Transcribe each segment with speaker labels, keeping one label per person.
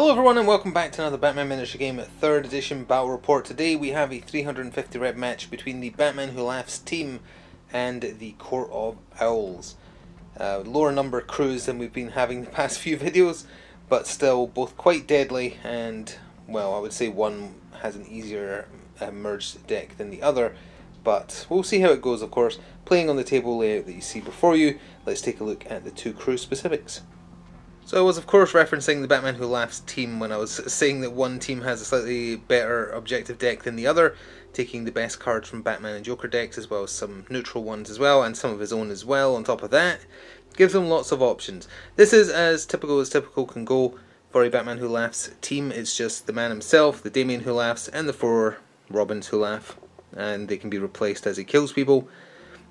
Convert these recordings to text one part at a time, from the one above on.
Speaker 1: Hello everyone and welcome back to another Batman miniature game, 3rd edition battle report. Today we have a 350 rep match between the Batman Who Laughs team and the Court of Owls. Lower number crews than we've been having the past few videos, but still both quite deadly, and well, I would say one has an easier merged deck than the other, but we'll see how it goes. Of course, playing on the table layout that you see before you, let's take a look at the two crew specifics. So I was of course referencing the Batman Who Laughs team when I was saying that one team has a slightly better objective deck than the other, taking the best cards from Batman and Joker decks as well as some neutral ones as well, and some of his own as well on top of that. Gives them lots of options. This is as typical can go for a Batman Who Laughs team. It's just the man himself, the Damian Who Laughs, and the 4 Robins who laugh, and they can be replaced as he kills people.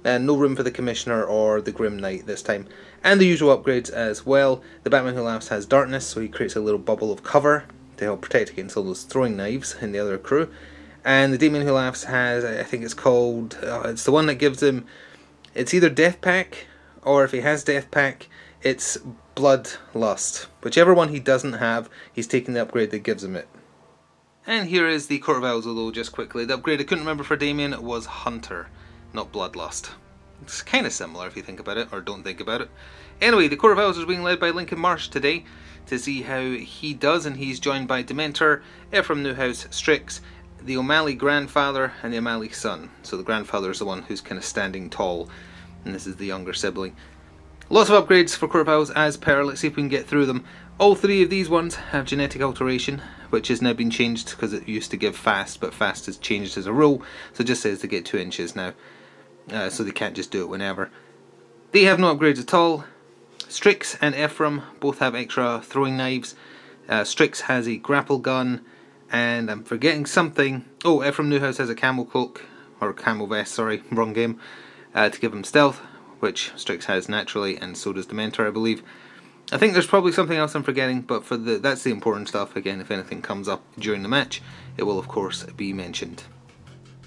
Speaker 1: And no room for the Commissioner or the Grim Knight this time. And the usual upgrades as well. The Batman Who Laughs has darkness, so he creates a little bubble of cover to help protect against all those throwing knives in the other crew. And the Damian Who Laughs has, I think it's called, it's the one that gives him, it's either Death Pack, or if he has Death Pack, it's Bloodlust. Whichever one he doesn't have, he's taking the upgrade that gives him it. And here is the Court of Owls, although just quickly, the upgrade I couldn't remember for Damian was Hunter, not Bloodlust. It's kind of similar if you think about it, or don't think about it. Anyway, the Court of Owls is being led by Lincoln Marsh today to see how he does, and he's joined by Dementor, Ephraim Newhouse, Strix, the O'Malley grandfather, and the O'Malley son. So the grandfather is the one who's kind of standing tall, and this is the younger sibling. Lots of upgrades for Court of Owls as per. Let's see if we can get through them. All 3 of these ones have genetic alteration, which has now been changed because it used to give fast, but fast has changed as a rule, so it just says they get 2 inches now. So they can't just do it whenever. They have no upgrades at all. Strix and Ephraim both have extra throwing knives. Strix has a grapple gun, and I'm forgetting something. Oh, Ephraim Newhouse has a camel cloak, or camel vest, sorry, wrong game, to give him stealth, which Strix has naturally, and so does Dementor, I believe. I think there's probably something else I'm forgetting, but for that's the important stuff. Again, if anything comes up during the match, it will of course be mentioned.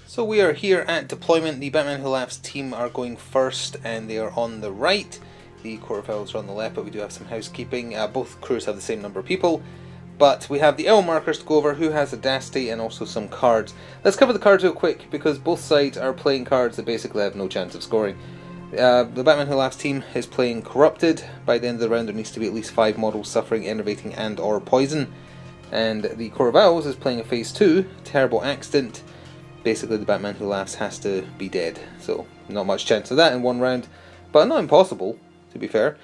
Speaker 1: So we are here at deployment. The Batman Who Laughs team are going first, and they are on the right. The Court of Owls are on the left, but we do have some housekeeping. Both crews have the same number of people, but we have the Owl markers to go over, who has Audacity, and also some cards. Let's cover the cards real quick, because both sides are playing cards that basically have no chance of scoring. The Batman Who Laughs team is playing Corrupted. By the end of the round there needs to be at least 5 models suffering enervating and or poison. And the Court of Owls is playing a Phase 2, Terrible Accident. Basically the Batman Who Laughs has to be dead, so not much chance of that in one round, but not impossible, to be fair.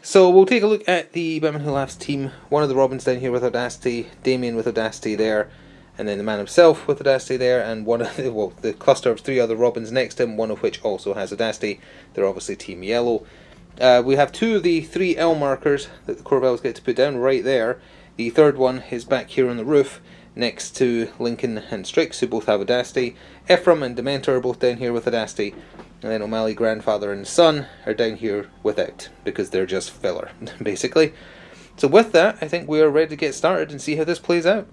Speaker 1: So we'll take a look at the Batman Who Laughs team. One of the Robins down here with Audacity, Damian with Audacity there, and then the man himself with Audacity there, and one of the, well, the cluster of 3 other Robins next to him, one of which also has Audacity. They're obviously Team Yellow. We have 2 of the 3 L markers that the Court of Owls get to put down right there. The 3rd one is back here on the roof, next to Lincoln and Strix, who both have Audacity. Ephraim and Dementor are both down here with Audacity. And then O'Malley grandfather and son are down here without, because they're just filler, basically. So with that, I think we are ready to get started and see how this plays out.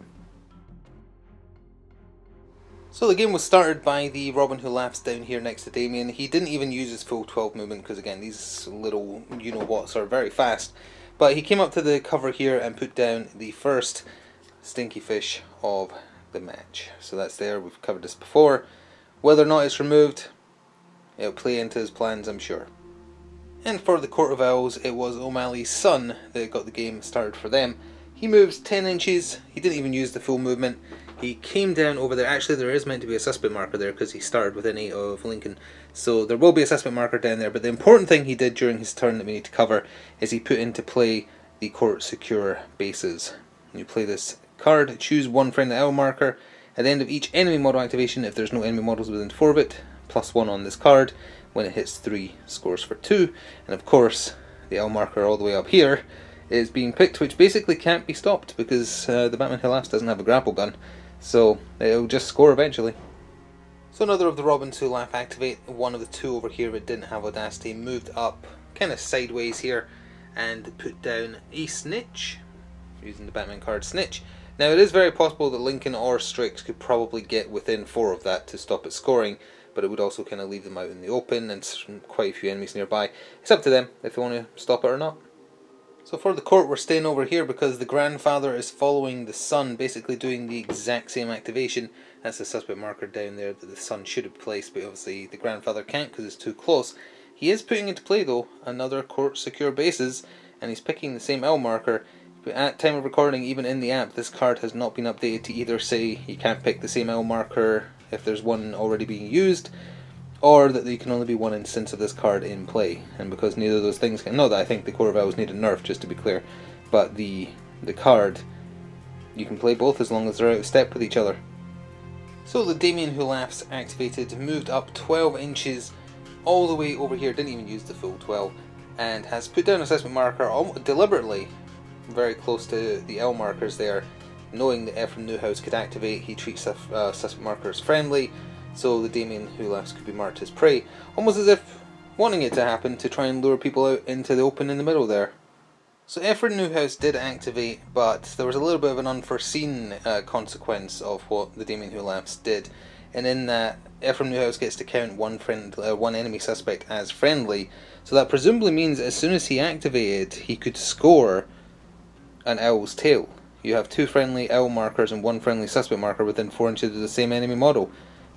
Speaker 1: So the game was started by the Robin Who Laughs down here next to Damian. He didn't even use his full 12 movement, because again, these little you-know-whats are very fast. But he came up to the cover here and put down the first stinky fish of the match. So that's there, we've covered this before. Whether or not it's removed, it'll play into his plans, I'm sure. And for the Court of Owls, it was O'Malley's son that got the game started for them. He moves 10 inches, he didn't even use the full movement. He came down over there. Actually, there is meant to be a suspect marker there because he started within 8 of Lincoln. So there will be a suspect marker down there, but the important thing he did during his turn that we need to cover is he put into play the Court Secure bases. You play this card, choose one friendly owl marker. At the end of each enemy model activation, if there's no enemy models within 4 of it, +1 on this card. When it hits 3, scores for 2. And of course, the owl marker all the way up here is being picked, which basically can't be stopped because the Batman Who Laughs doesn't have a grapple gun. So it'll just score eventually. So another of the Robins Who Laugh activate. One of the 2 over here that didn't have Audacity moved up kind of sideways here and put down a Snitch, using the Batman card Snitch. Now it is very possible that Lincoln or Strix could probably get within 4 of that to stop it scoring, but it would also kind of leave them out in the open and quite a few enemies nearby. It's up to them if they want to stop it or not. So for the court, we're staying over here because the grandfather is following the son, basically doing the exact same activation. That's the suspect marker down there that the son should have placed, but obviously the grandfather can't because it's too close. He is putting into play, though, another court secure bases, and he's picking the same L marker. But at time of recording, even in the app, this card has not been updated to either say you can't pick the same L marker if there's one already being used, or that there can only be one instance of this card in play. And because neither of those things can... Not that I think the Court of Owls need a nerf, just to be clear, but the card, you can play both as long as they're out of step with each other. So the Damien Who Laughs activated, moved up 12 inches all the way over here, didn't even use the full 12, and has put down an assessment marker deliberately very close to the L markers there, knowing that Ephraim Newhouse could activate. He treats assessment markers friendly, so the Damien Who Laughs could be marked as prey, almost as if wanting it to happen to try and lure people out into the open in the middle there. So Ephraim Newhouse did activate, but there was a little bit of an unforeseen consequence of what the Damien Who Laughs did, and in that Ephraim Newhouse gets to count one enemy suspect as friendly, so that presumably means as soon as he activated, he could score an owl's tail. You have two friendly owl markers and one friendly suspect marker within 4 inches of the same enemy model.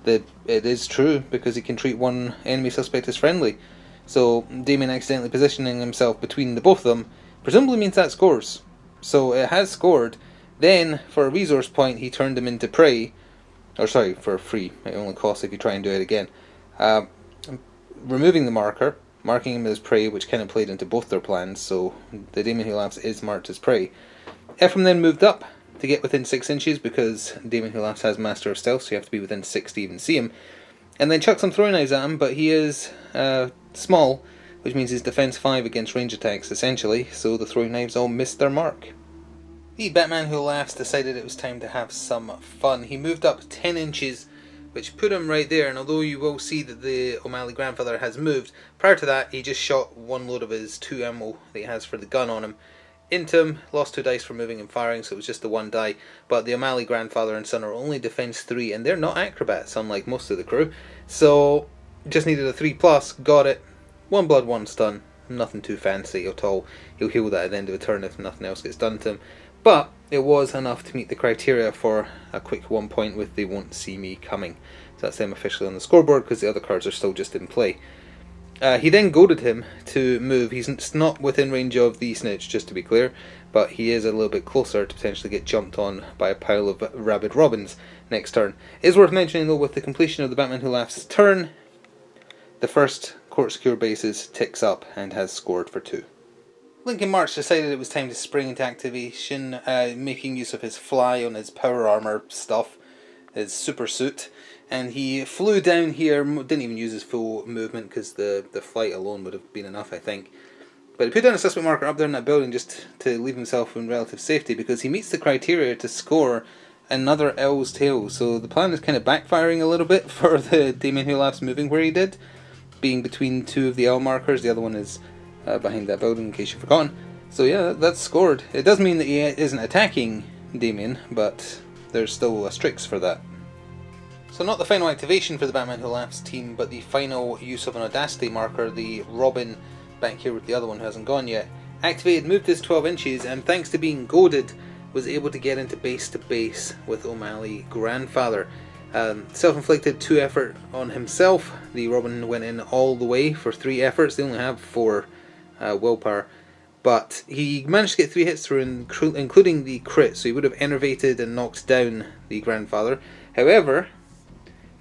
Speaker 1: That it is true because he can treat one enemy suspect as friendly. So Damien accidentally positioning himself between the both of them presumably means that scores. So it has scored. Then for a resource point he turned him into prey, or sorry, for free. It only costs if you try and do it again. Removing the marker, marking him as prey, which kind of played into both their plans. So the Damien Who Laughs is marked as prey. Ephraim then moved up to get within 6 inches because Damien Who Laughs has Master of Stealth, so you have to be within 6 to even see him. And then chuck some throwing knives at him, but he is small, which means he's defense 5 against range attacks essentially, so the throwing knives all missed their mark. The Batman Who Laughs decided it was time to have some fun. He moved up 10 inches, which put him right there, and although you will see that the O'Malley grandfather has moved, prior to that he just shot one load of his 2 ammo that he has for the gun on him into him, lost 2 dice for moving and firing, so it was just the 1 die, but the O'Malley grandfather and son are only defense 3, and they're not acrobats, unlike most of the crew, so just needed a 3+, got it, 1 blood, 1 stun, nothing too fancy at all. He'll heal that at the end of a turn if nothing else gets done to him, but it was enough to meet the criteria for a quick 1 point with They Won't See Me Coming. So that's them officially on the scoreboard because the other cards are still just in play. He then goaded him to move. He's not within range of the snitch, just to be clear, but he is a little bit closer to potentially get jumped on by a pile of rabid robins next turn. It is worth mentioning though, with the completion of the Batman Who Laughs turn, the first court secure bases ticks up and has scored for 2. Lincoln March decided it was time to spring into activation, making use of his fly on his power armor stuff, his super suit, and he flew down here, didn't even use his full movement because the flight alone would have been enough, I think. But he put down a suspect marker up there in that building just to leave himself in relative safety because he meets the criteria to score another Owl's Tail. So the plan is kind of backfiring a little bit for the Damien Who Laughs moving where he did, being between 2 of the L markers. The other one is behind that building, in case you've forgotten. So yeah, that's scored. It does mean that he isn't attacking Damien, but there's still a Strix for that. So not the final activation for the Batman Who Laughs team, but the final use of an Audacity marker, the Robin back here with the other one who hasn't gone yet. Activated, moved his 12 inches, and thanks to being goaded, was able to get into base to base with O'Malley grandfather. Self-inflicted 2 effort on himself. The Robin went in all the way for 3 efforts. They only have 4 willpower, but he managed to get 3 hits through, including the crit, so he would have enervated and knocked down the grandfather. However,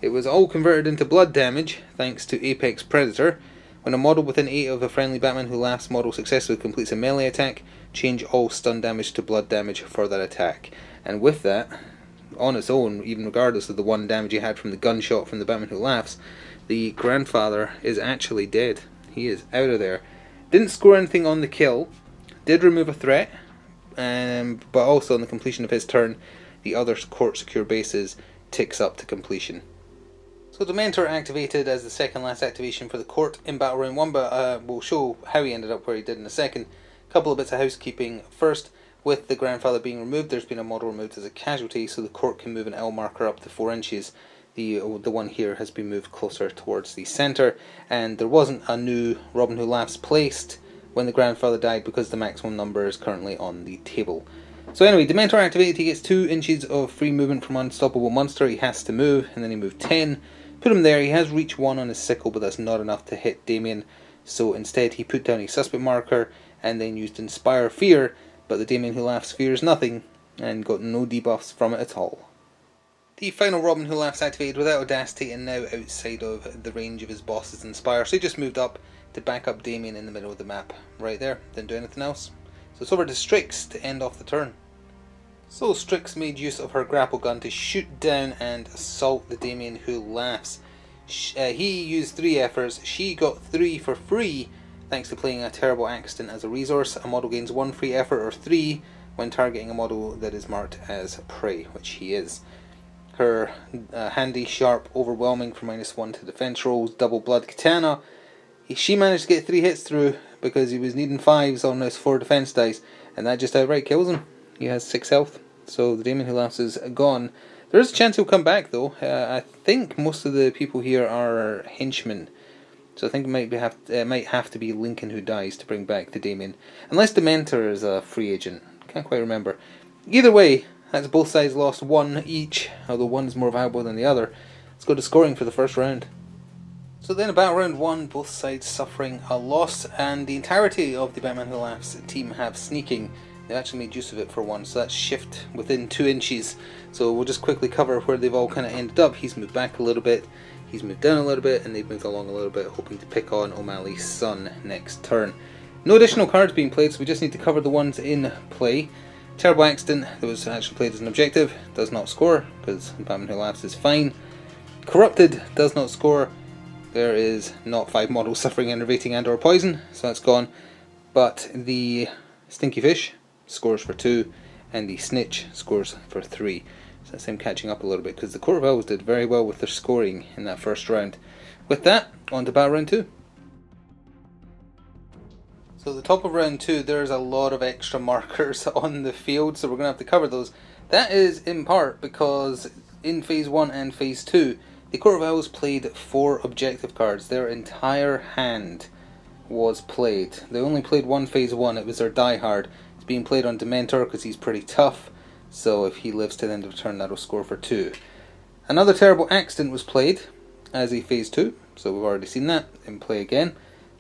Speaker 1: it was all converted into blood damage thanks to Apex Predator. When a model within 8 of a friendly Batman Who Laughs model successfully completes a melee attack, change all stun damage to blood damage for that attack. And with that, on its own, even regardless of the 1 damage he had from the gunshot from the Batman Who Laughs, the grandfather is actually dead. He is out of there. Didn't score anything on the kill, did remove a threat, but also on the completion of his turn, the other court secure bases ticks up to completion. So Dementor activated as the second last activation for the court in Battle Round 1, but we'll show how he ended up where he did in a second. Couple of bits of housekeeping. First, with the grandfather being removed, there's been a model removed as a casualty, so the court can move an L marker up to 4 inches. The one here has been moved closer towards the centre, and there wasn't a new Robin Who Laughs placed when the grandfather died, because the maximum number is currently on the table. So anyway, Dementor activated, he gets 2 inches of free movement from Unstoppable Monster. He has to move, and then he moved 10. Put him there. He has reach 1 on his sickle, but that's not enough to hit Damien. So instead he put down a suspect marker, and then used Inspire Fear, but the Damien Who Laughs fears nothing, and got no debuffs from it at all. The final Robin Who Laughs activated without Audacity, and now outside of the range of his boss's Inspire. So he just moved up to back up Damien in the middle of the map. Right there, didn't do anything else. So it's over to Strix to end off the turn. So Strix made use of her grapple gun to shoot down and assault the Damien Who Laughs. He used 3 efforts, she got 3 for free thanks to playing a Terrible Accident as a resource. A model gains 1 free effort or 3 when targeting a model that is marked as prey, which he is. Her handy, sharp, overwhelming for -1 to defense rolls, double blood katana. She managed to get 3 hits through because he was needing 5s on his 4 defense dice, and that just outright kills him. He has 6 health, so the Damien Who Laughs is gone. There is a chance he'll come back though. I think most of the people here are henchmen, so I think it might have to be Lincoln who dies to bring back the Damien, unless Dementor is a free agent. Can't quite remember. Either way, that's both sides lost 1 each, although one is more valuable than the other. Let's go to scoring for the first round. So then about round 1, both sides suffering a loss, and the entirety of the Batman Who Laughs team have sneaking. They actually made use of it for once, so that's shift within 2 inches. So we'll just quickly cover where they've all kind of ended up. He's moved back a little bit, he's moved down a little bit, and they've moved along a little bit, hoping to pick on O'Malley's son next turn. No additional cards being played, so we just need to cover the ones in play. Terrible Accident, that was actually played as an objective, does not score, because Batman Who Laughs is fine. Corrupted does not score. There is not 5 models suffering enervating and or poison, so that's gone. But the Stinky Fish scores for 2, and the Snitch scores for 3. So that's him catching up a little bit, because the Court of Owls did very well with their scoring in that first round. With that, on to battle round 2. So at the top of round 2, there's a lot of extra markers on the field, so we're going to have to cover those. That is in part because in Phase 1 and Phase 2, the Court of Owls played 4 objective cards. Their entire hand was played. They only played 1 Phase 1, it was their Die Hard. It's being played on Dementor because he's pretty tough, so if he lives to the end of the turn, that'll score for 2. Another Terrible Accident was played as a Phase 2, so we've already seen that, in play again.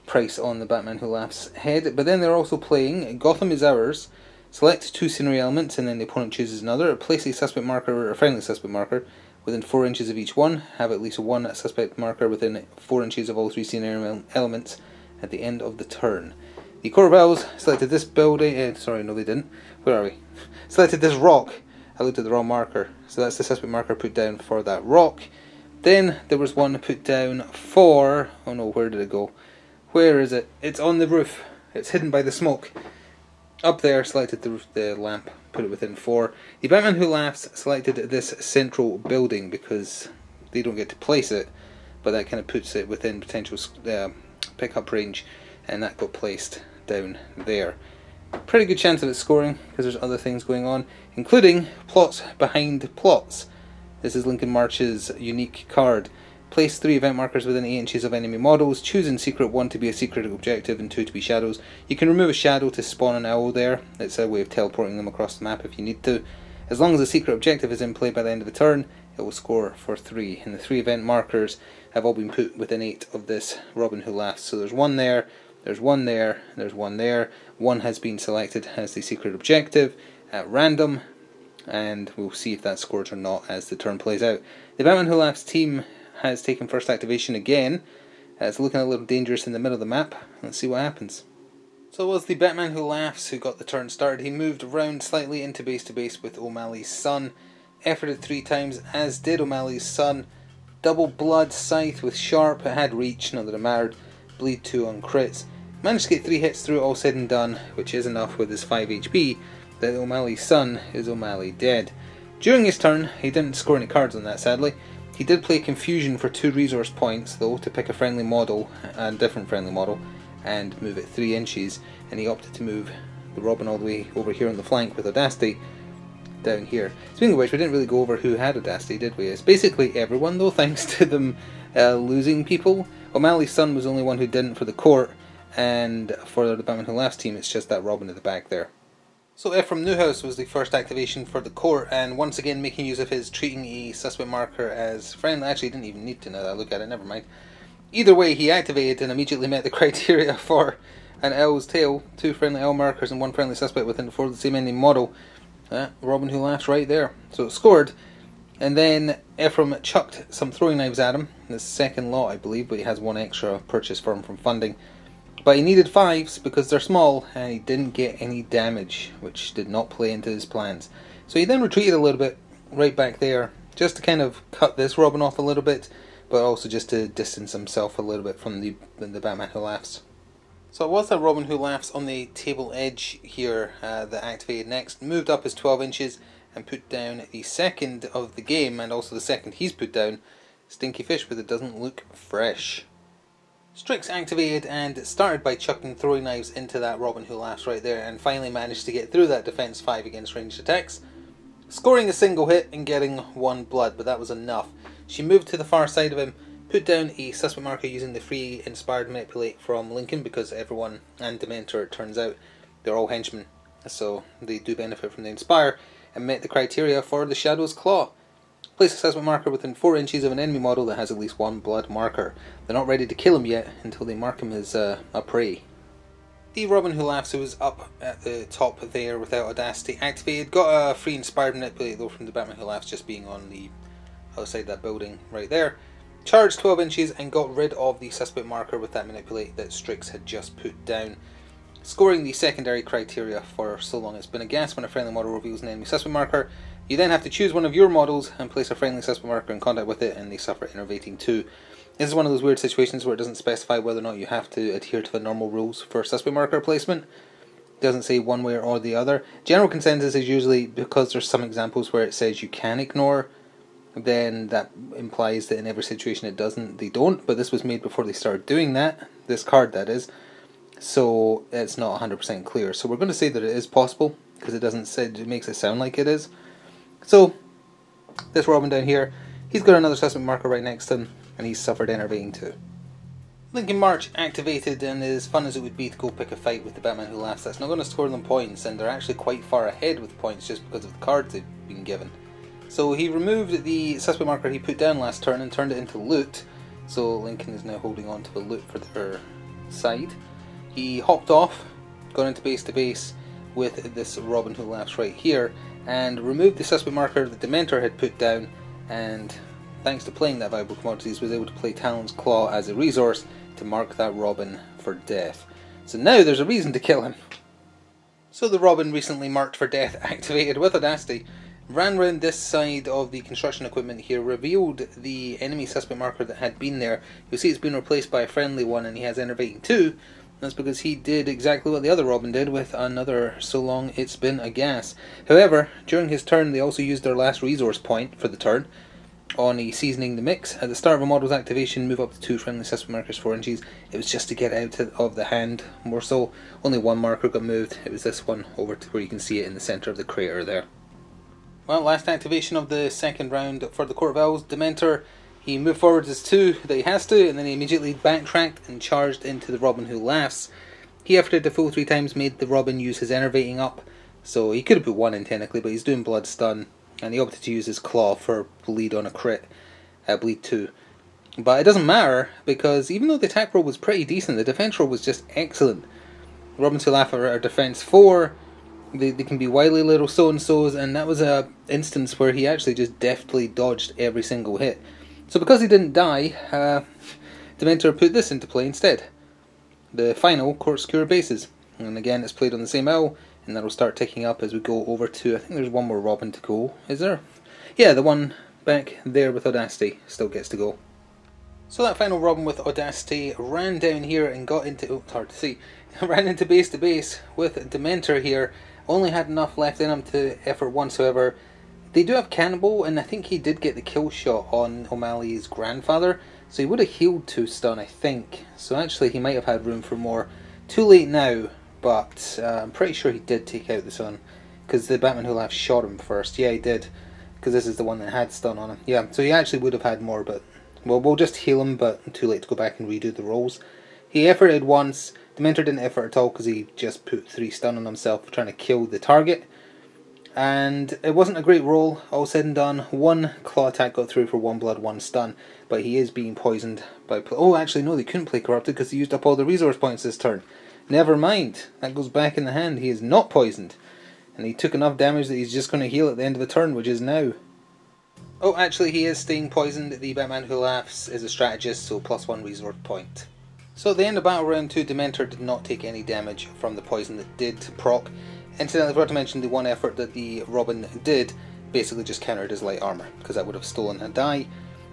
Speaker 1: Price on the Batman Who Laughs head, but then they're also playing Gotham Is Ours. Select 2 scenery elements, and then the opponent chooses another. Place a suspect marker or a friendly suspect marker within 4 inches of each one. Have at least 1 suspect marker within 4 inches of all 3 scenery elements at the end of the turn. The Court of Owls selected this building. Sorry, no, they didn't. Where are we? Selected this rock. I looked at the wrong marker, so that's the suspect marker put down for that rock. Then there was one put down for. Oh no, where did it go? Where is it? It's on the roof. It's hidden by the smoke. Up there, selected the lamp, put it within 4. The Batman Who Laughs selected this central building because they don't get to place it, but that kind of puts it within potential pickup range, and that got placed down there. Pretty good chance of it scoring because there's other things going on, including plots behind plots. This is Lincoln March's unique card. Place 3 event markers within 8 inches of enemy models. Choose in secret 1 to be a secret objective and 2 to be shadows. You can remove a shadow to spawn an owl there. It's a way of teleporting them across the map if you need to. As long as the secret objective is in play by the end of the turn, it will score for 3. And the 3 event markers have all been put within 8 of this Robin Who Laughs. So there's 1 there, there's 1 there, there's 1 there. 1 has been selected as the secret objective at random, and we'll see if that scores or not as the turn plays out. The Batman Who Laughs team has taken first activation again. It's looking a little dangerous in the middle of the map. Let's see what happens. So it was the Batman Who Laughs who got the turn started. He moved around slightly into base to base with O'Malley's son. Efforted 3 times, as did O'Malley's son. Double blood scythe with sharp. It had reach, not that it mattered. Bleed 2 on crits. Managed to get 3 hits through, all said and done, which is enough with his 5 HP, that O'Malley's son is O'Malley dead. During his turn, he didn't score any cards on that, sadly. He did play Confusion for 2 resource points, though, to pick a friendly model, a different friendly model, and move it 3 inches, and he opted to move the Robin all the way over here on the flank with Audacity down here. Speaking of which, we didn't really go over who had Audacity, did we? It's basically everyone, though, thanks to them losing people. O'Malley's son was the only one who didn't for the court, and for the Batman Who Laughs team it's just that Robin at the back there. So Ephraim Newhouse was the first activation for the court, and once again making use of his treating a suspect marker as friendly. Actually, he didn't even need to now that I look at it, never mind. Either way, he activated and immediately met the criteria for an owl's tail. 2 friendly owl markers and 1 friendly suspect within the 4 of the same ending model. Robin Who Laughs right there. So it scored, and then Ephraim chucked some throwing knives at him. The second lot, I believe, but he has 1 extra purchased for him from funding. But he needed 5s because they're small, and he didn't get any damage, which did not play into his plans. So he then retreated a little bit, right back there, just to kind of cut this Robin off a little bit, but also just to distance himself a little bit from the Batman Who Laughs. So it was that Robin Who Laughs on the table edge here that activated next, moved up his 12 inches and put down the second of the game, and also the second he's put down, Stinky Fish, but it doesn't look fresh. Strix activated and started by chucking throwing knives into that Robin Who Laughs right there, and finally managed to get through that defense 5 against ranged attacks, scoring a single hit and getting 1 blood, but that was enough. She moved to the far side of him, put down a suspect marker using the free inspired manipulate from Lincoln, because everyone and Dementor, it turns out, they're all henchmen, so they do benefit from the inspire, and met the criteria for the Shadow's Claw. Place a suspect marker within 4 inches of an enemy model that has at least 1 blood marker. They're not ready to kill him yet until they mark him as a prey. The Robin Who Laughs, who was up at the top there without Audacity, activated, got a free inspired manipulate though from the Batman Who Laughs just being on the outside that building right there. Charged 12 inches and got rid of the suspect marker with that manipulate that Strix had just put down, scoring the secondary criteria for so long it's been a gas when a friendly model reveals an enemy suspect marker. You then have to choose one of your models and place a friendly suspect marker in contact with it, and they suffer innervating 2. This is one of those weird situations where it doesn't specify whether or not you have to adhere to the normal rules for suspect marker placement. It doesn't say one way or the other. General consensus is usually, because there's some examples where it says you can ignore, then that implies that in every situation it doesn't. They don't, but this was made before they started doing that. This card, that is. So it's not 100% clear. So we're going to say that it is possible, because it doesn't say, it makes it sound like it is. So this Robin down here, he's got another suspect marker right next to him, and he's suffered enervating 2. Lincoln March activated, and as fun as it would be to go pick a fight with the Batman Who Laughs, that's not going to score them points, and they're actually quite far ahead with points just because of the cards they've been given. So he removed the suspect marker he put down last turn and turned it into loot, so Lincoln is now holding on to the loot for their side. He hopped off, got into base to base with this Robin Who Laughs right here, and removed the suspect marker that Dementor had put down, and thanks to playing that valuable commodities was able to play Talon's Claw as a resource to mark that Robin for death. So now there's a reason to kill him. So the Robin recently marked for death activated with Audacity, ran round this side of the construction equipment here, revealed the enemy suspect marker that had been there. You'll see it's been replaced by a friendly one, and he has enervating 2. That's because he did exactly what the other Robin did with another So Long It's Been a Gas. However, during his turn they also used their last resource point for the turn on a seasoning the mix. At the start of a model's activation, move up to 2 friendly suspect markers 4 inches. It was just to get out of the hand, more so. Only 1 marker got moved. It was this one over to where you can see it in the centre of the crater there. Well, last activation of the second round for the Court of Owls, Dementor, he moved forward as 2 that he has to, and then he immediately backtracked and charged into the Robin Who Laughs. He, after the full 3 times, made the Robin use his enervating up, so he could have put 1 in technically, but he's doing blood stun, and he opted to use his claw for bleed on a crit, bleed 2. But it doesn't matter, because even though the attack roll was pretty decent, the defense roll was just excellent. Robins Who Laugh are defense 4, they can be wily little so-and-sos, and that was a instance where he actually just deftly dodged every single hit. So because he didn't die, Dementor put this into play instead. The final Court Secure Bases. And again, it's played on the same owl, and that'll start ticking up as we go over to, I think there's one more Robin to go, is there? Yeah, the one back there with Audacity still gets to go. So that final Robin with Audacity ran down here and got into, oh, it's hard to see, ran into base with Dementor here. Only had enough left in him to effort once, however. They do have Cannibal, and I think he did get the kill shot on O'Malley's grandfather, so he would have healed 2 stun, I think. So actually he might have had room for more. Too late now, but I'm pretty sure he did take out the stun, because the Batman Who Laughs shot him first. Yeah, he did, because this is the one that had stun on him. Yeah, so he actually would have had more, but well, we'll just heal him, but too late to go back and redo the rolls. He efforted once. Dementor didn't effort at all because he just put 3 stun on himself trying to kill the target. And it wasn't a great roll, all said and done. 1 claw attack got through for 1 blood, 1 stun. But he is being poisoned by... Oh, actually no, they couldn't play Corrupted because he used up all the resource points this turn. Never mind, that goes back in the hand. He is not poisoned. And he took enough damage that he's just going to heal at the end of the turn, which is now. Oh, actually he is staying poisoned. The Batman Who Laughs is a strategist, so +1 resource point. So at the end of Battle Round 2, Dementor did not take any damage from the poison that did proc. Incidentally, I forgot to mention the one effort that the Robin did basically just countered his light armor, because that would have stolen a die.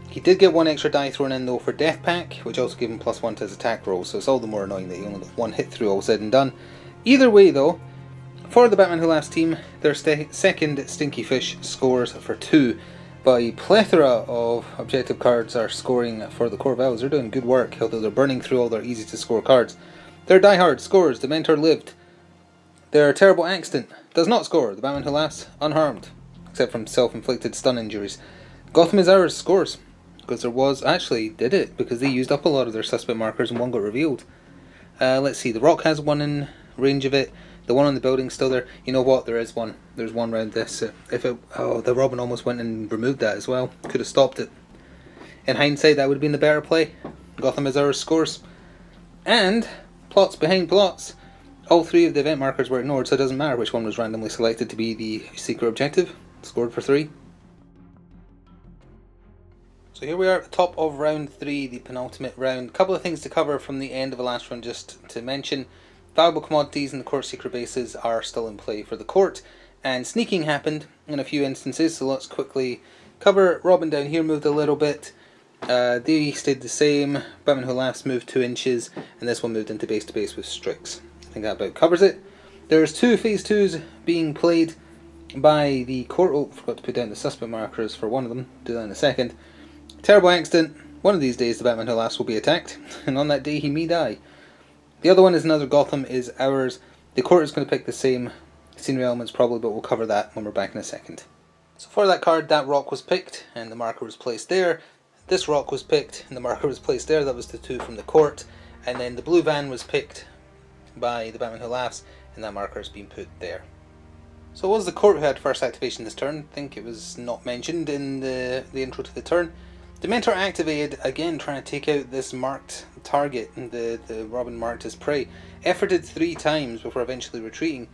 Speaker 1: He did get 1 extra die thrown in though for Death Pack, which also gave him +1 to his attack roll, so it's all the more annoying that he only got 1 hit through, all said and done. Either way though, for the Batman Who Laughs team, their second Stinky Fish scores for 2. But a plethora of objective cards are scoring for the Court of Owls. They're doing good work, although they're burning through all their easy to score cards. Their diehard scores, Dementor lived. Their terrible accident does not score, the Batman Who Laughs unharmed, except from self-inflicted stun injuries. Gotham is ours scores, because there was, actually did it, because they used up a lot of their suspect markers and 1 got revealed. Let's see, the Rock has 1 in range of it. The one on the building's still there. You know what? There is one. There's one round this. Oh, the Robin almost went and removed that as well. Could have stopped it. In hindsight, that would have been the better play. Gotham is ours scores. And plots behind plots. All 3 of the event markers were ignored, so it doesn't matter which one was randomly selected to be the secret objective. Scored for 3. So here we are at the top of round 3, the penultimate round. A couple of things to cover from the end of the last round just to mention. Valuable commodities in the court secret bases are still in play for the court, and sneaking happened in a few instances, so let's quickly cover. Robin down here moved a little bit, they stayed the same. Batman Who Laughs moved 2 inches, and this one moved into base to base with Strix. I think that about covers it. There's 2 phase 2s being played by the court. Oh, forgot to put down the suspect markers for one of them, do that in a second. Terrible accident. One of these days the Batman Who Laughs will be attacked, and on that day he may die. The other one is another Gotham is ours. The court is going to pick the same scenery elements probably, but we'll cover that when we're back in a second. So for that card, that rock was picked and the marker was placed there. This rock was picked and the marker was placed there. That was the 2 from the court. And then the blue van was picked by the Batman Who Laughs and that marker has been put there. So it was the court who had first activation this turn. I think it was not mentioned in the intro to the turn. Dementor activated, again trying to take out this marked target, the Robin marked as prey. Efforted 3 times before eventually retreating.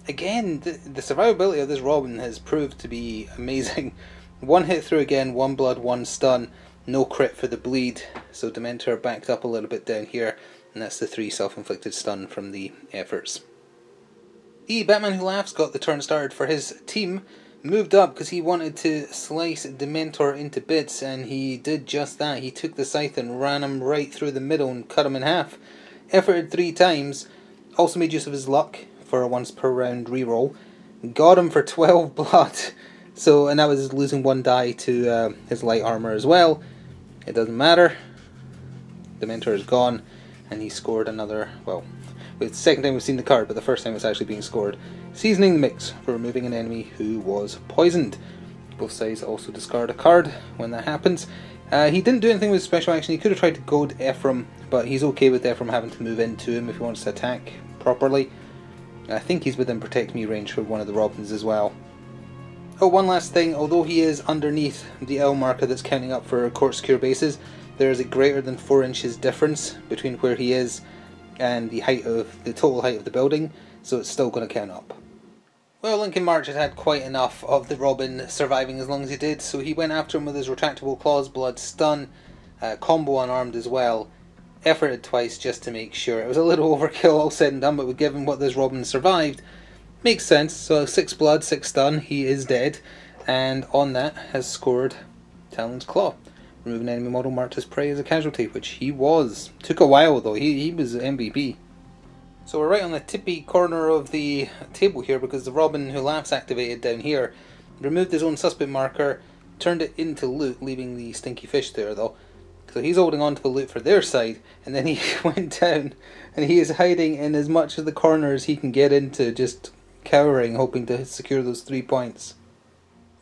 Speaker 1: Again, the survivability of this Robin has proved to be amazing. 1 hit through again, 1 blood, 1 stun, no crit for the bleed. So Dementor backed up a little bit down here, and that's the 3 self-inflicted stun from the efforts. The Batman Who Laughs got the turn started for his team. Moved up because he wanted to slice Dementor into bits, and he did just that. He took the scythe and ran him right through the middle and cut him in half. Efforted 3 times, also made use of his luck for a once per round reroll. Got him for 12 blood, so, and that was losing 1 die to his light armor as well. It doesn't matter. Dementor is gone, and he scored another, well, it's the second time we've seen the card, but the first time it's actually being scored. Seasoning the mix for removing an enemy who was poisoned. Both sides also discard a card when that happens. He didn't do anything with special action. He could have tried to goad Ephraim, but he's okay with Ephraim having to move into him if he wants to attack properly. I think he's within Protect Me range for one of the Robins as well. Oh, one last thing. Although he is underneath the L marker that's counting up for court secure bases, there is a greater than 4 inches difference between where he is and the total height of the building, so it's still going to count up. Well, Lincoln March had quite enough of the Robin surviving as long as he did, so he went after him with his retractable claws, blood, stun, combo unarmed as well. Efforted twice just to make sure. It was a little overkill all said and done, but given what this Robin survived, makes sense. So 6 blood, 6 stun, he is dead, and on that has scored Talon's Claw. Remove an enemy model marked as prey as a casualty, which he was. Took a while though, he was MVP. So we're right on the tippy corner of the table here because the Robin Who Laughs activated down here. Removed his own suspect marker, turned it into loot, leaving the Stinky Fish there though. So he's holding on to the loot for their side, and then he went down and he is hiding in as much of the corner as he can get into, just cowering, hoping to secure those 3 points.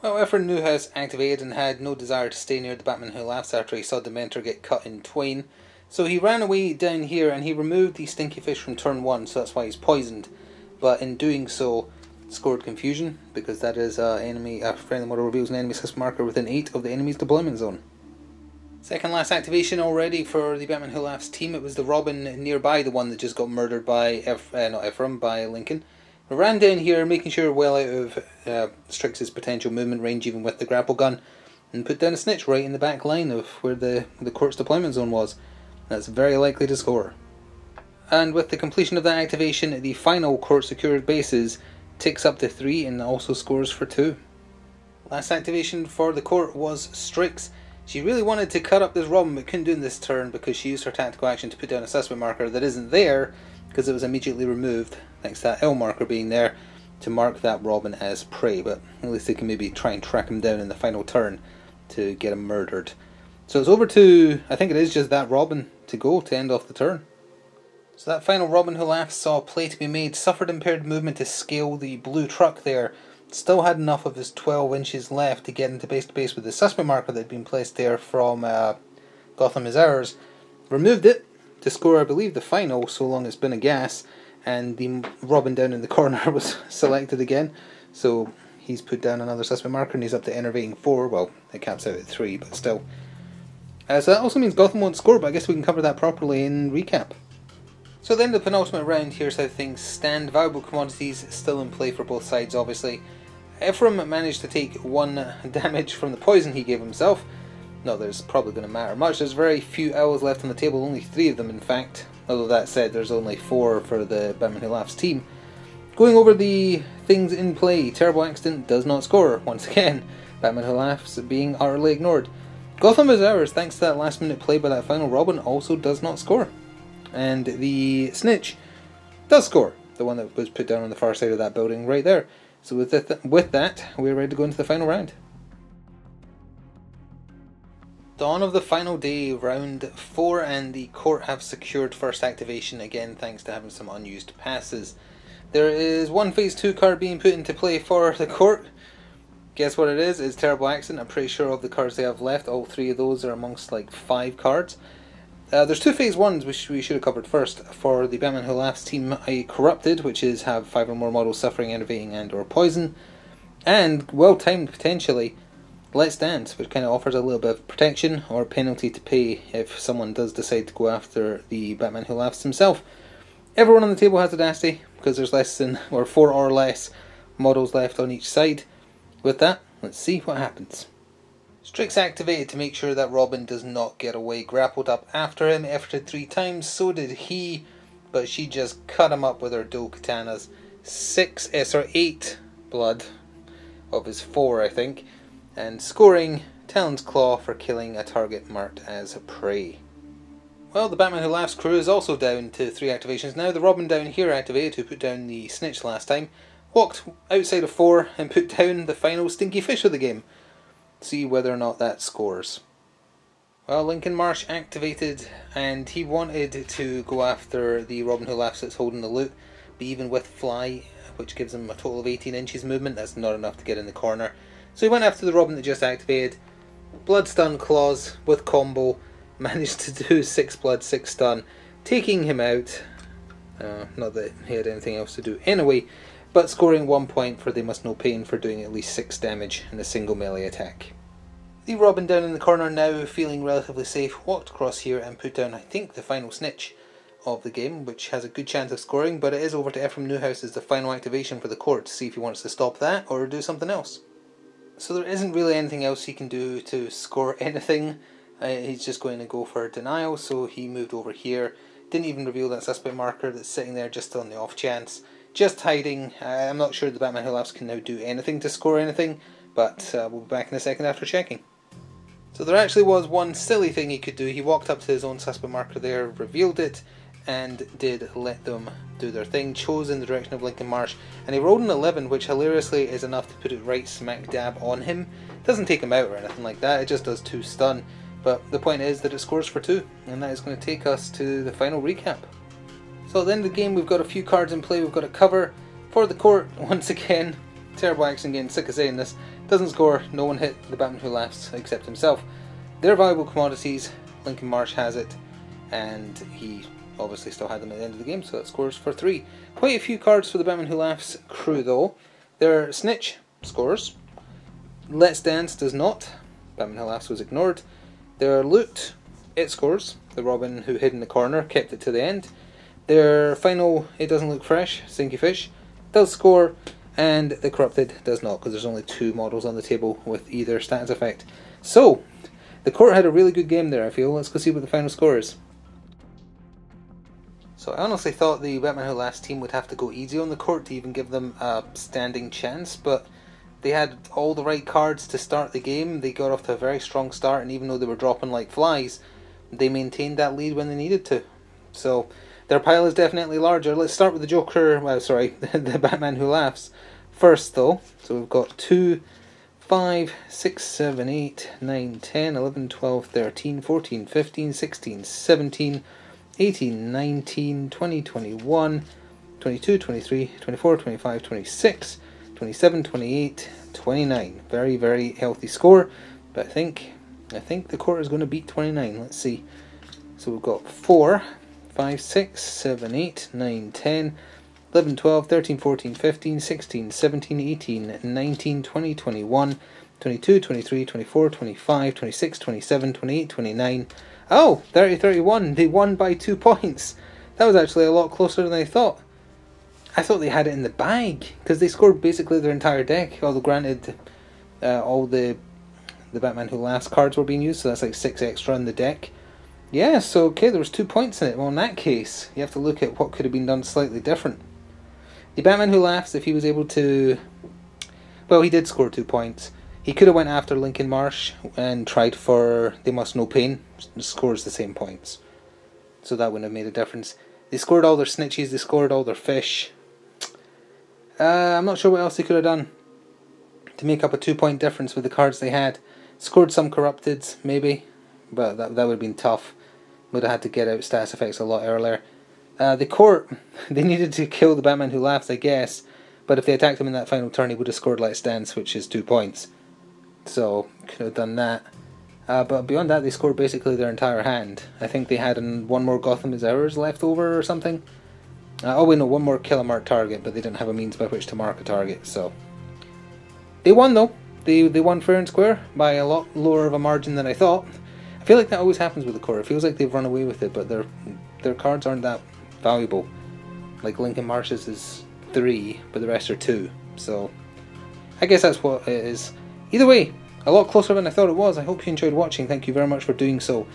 Speaker 1: Well, Ephraim Newhouse activated and had no desire to stay near the Batman Who Laughs after he saw Dementor get cut in twain. So he ran away down here and he removed the stinky fish from turn 1, so that's why he's poisoned. But in doing so, scored confusion, because that is a friendly model reveals an enemy system marker within 8 of the enemy's deployment zone. Second last activation already for the Batman Who Laughs team. It was the Robin nearby, the one that just got murdered by by Lincoln. We ran down here, making sure well out of Strix's potential movement range, even with the grapple gun, and put down a snitch right in the back line of where the court's deployment zone was. That's very likely to score. And with the completion of that activation, the final court secured bases ticks up to 3 and also scores for 2. Last activation for the court was Strix. She really wanted to cut up this Robin but couldn't do it in this turn because she used her tactical action to put down a suspect marker that isn't there because it was immediately removed, thanks to that L marker being there, to mark that Robin as prey. But at least they can maybe try and track him down in the final turn to get him murdered. So it's over to, I think it is just that Robin to go to end off the turn. So that final Robin Who Laughs saw play to be made, suffered impaired movement to scale the blue truck there, still had enough of his 12 inches left to get into base to base with the suspect marker that had been placed there from Gotham Is Ours, removed it to score, I believe, the final, so long it's been a gas, and the Robin down in the corner was selected again, so he's put down another suspect marker and he's up to enervating 4, well, it caps out at 3, but still. So that also means Gotham won't score, but I guess we can cover that properly in recap. So then the penultimate round, here's how things stand. Valuable commodities still in play for both sides, obviously. Ephraim managed to take 1 damage from the poison he gave himself. Not that it's probably going to matter much. There's very few owls left on the table, only 3 of them in fact. Although that said, there's only 4 for the Batman Who Laughs team. Going over the things in play, Terrible Accident does not score, once again. Batman Who Laughs being utterly ignored. Gotham Is Ours, thanks to that last minute play by that final Robin, also does not score. And the Snitch does score, the one that was put down on the far side of that building right there. So with that, we're ready to go into the final round. Dawn of the final day, round 4, and the court have secured first activation, again thanks to having some unused passes. There is 1 phase 2 card being put into play for the court. Guess what it is? It's Terrible Accident. I'm pretty sure of the cards they have left, all 3 of those are amongst like 5 cards. There's 2 phase 1s which we should have covered first. For the Batman Who Laughs team, Corrupted, which is have 5 or more models suffering, enervating and or poison. And, well timed potentially, Let's Dance, which kind of offers a little bit of protection or penalty to pay if someone does decide to go after the Batman Who Laughs himself. Everyone on the table has Audacity, because there's less than, or 4 or less models left on each side. With that, let's see what happens. Strix activated to make sure that Robin does not get away. Grappled up after him, efforted 3 times, so did he, but she just cut him up with her dual katanas. 8 blood of his 4, I think, and scoring Talon's Claw for killing a target marked as prey. Well, the Batman Who Laughs crew is also down to 3 activations now. The Robin down here activated, who put down the Snitch last time, walked outside of 4 and put down the final stinky fish of the game. See whether or not that scores. Well, Lincoln Marsh activated, and he wanted to go after the Robin Who Laughs that's holding the loot, but even with Fly, which gives him a total of 18 inches movement, that's not enough to get in the corner. So he went after the Robin that just activated. Blood Stun Claws with combo, managed to do 6 blood, 6 stun, taking him out. Not that he had anything else to do anyway, but scoring 1 point for They Must Know Pain for doing at least 6 damage in a single melee attack. The Robin down in the corner now, feeling relatively safe, walked across here and put down, I think, the final Snitch of the game, which has a good chance of scoring, but it is over to Ephraim Newhouse as the final activation for the court to see if he wants to stop that or do something else. So there isn't really anything else he can do to score anything. He's just going to go for denial, so he moved over here. Didn't even reveal that suspect marker that's sitting there just on the off chance. Just hiding. I'm not sure the Batman Who Laughs can now do anything to score anything, but we'll be back in a second after checking. So there actually was one silly thing he could do. He walked up to his own suspect marker there, revealed it, and did let them do their thing, chose in the direction of Lincoln Marsh, and he rolled an 11, which hilariously is enough to put it right smack dab on him. It doesn't take him out or anything like that, it just does 2 stun, but the point is that it scores for 2, and that is going to take us to the final recap. So at the end of the game, we've got a few cards in play. We've got a cover for the court once again. Terrible Accident, getting sick of saying this, doesn't score. No one hit the Batman Who Laughs except himself. They're valuable commodities. Lincoln Marsh has it. and he obviously still had them at the end of the game, so that scores for 3. Quite a few cards for the Batman Who Laughs crew though. Their Snitch scores. Let's Dance does not. Batman Who Laughs was ignored. Their Loot, it scores. The Robin who hid in the corner kept it to the end. Their final It Doesn't Look Fresh, Stinky Fish, does score. And the Corrupted does not, because there's only 2 models on the table with either stats effect. So, the court had a really good game there, I feel. Let's go see what the final score is. So I honestly thought the Batman Who Laughs team would have to go easy on the court to even give them a standing chance, but they had all the right cards to start the game. They got off to a very strong start, and even though they were dropping like flies, they maintained that lead when they needed to. So their pile is definitely larger. Let's start with the Joker, the Batman Who Laughs first though. So we've got 2, 5, 6, 7, 8, 9, 10, 11, 12, 13, 14, 15, 16, 17, 18, 19, 20, 21, 22, 23, 24, 25, 26, 27, 28, 29. Very, very healthy score, but I think the court is going to beat 29. Let's see. So we've got 4, 5, 6, 7, 8, 9, 10, 11, 12, 13, 14, 15, 16, 17, 18, 19, 20, 21, 22, 23, 24, 25, 26, 27, 28, 29. Oh, 30, 31. They won by 2 points. That was actually a lot closer than I thought. I thought they had it in the bag, because they scored basically their entire deck. Although granted, all the Batman Who Laughs cards were being used, so that's like 6 extra in the deck. Yeah, so okay, there was 2 points in it. Well, in that case, you have to look at what could have been done slightly different. The Batman Who Laughs, if he was able to... Well, he did score 2 points. He could have went after Lincoln Marsh and tried for They Must Know Pain. Scores the same points. So that wouldn't have made a difference. They scored all their snitches, they scored all their fish. I'm not sure what else they could have done to make up a 2-point difference with the cards they had. Scored some Corrupteds, maybe. But that would have been tough. Would have had to get out stats effects a lot earlier. The court, they needed to kill the Batman Who Laughs, I guess. But if they attacked him in that final turn, he would have scored Let's Dance, which is 2 points. So, could have done that. But beyond that, they scored basically their entire hand. I think they had one more Gotham Is Ours left over or something. Oh wait, no, one more kill a marked target, but they didn't have a means by which to mark a target, so... They won though. They won fair and square by a lot lower of a margin than I thought. I feel like that always happens with the core. It feels like they've run away with it, but their cards aren't that valuable. Like Lincoln Marsh's is 3, but the rest are 2. So, I guess that's what it is. Either way, a lot closer than I thought it was. I hope you enjoyed watching. Thank you very much for doing so.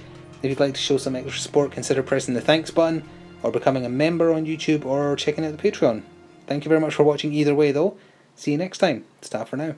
Speaker 1: If you'd like to show some extra support, consider pressing the thanks button, or becoming a member on YouTube, or checking out the Patreon. Thank you very much for watching either way though. See you next time. Ta for now.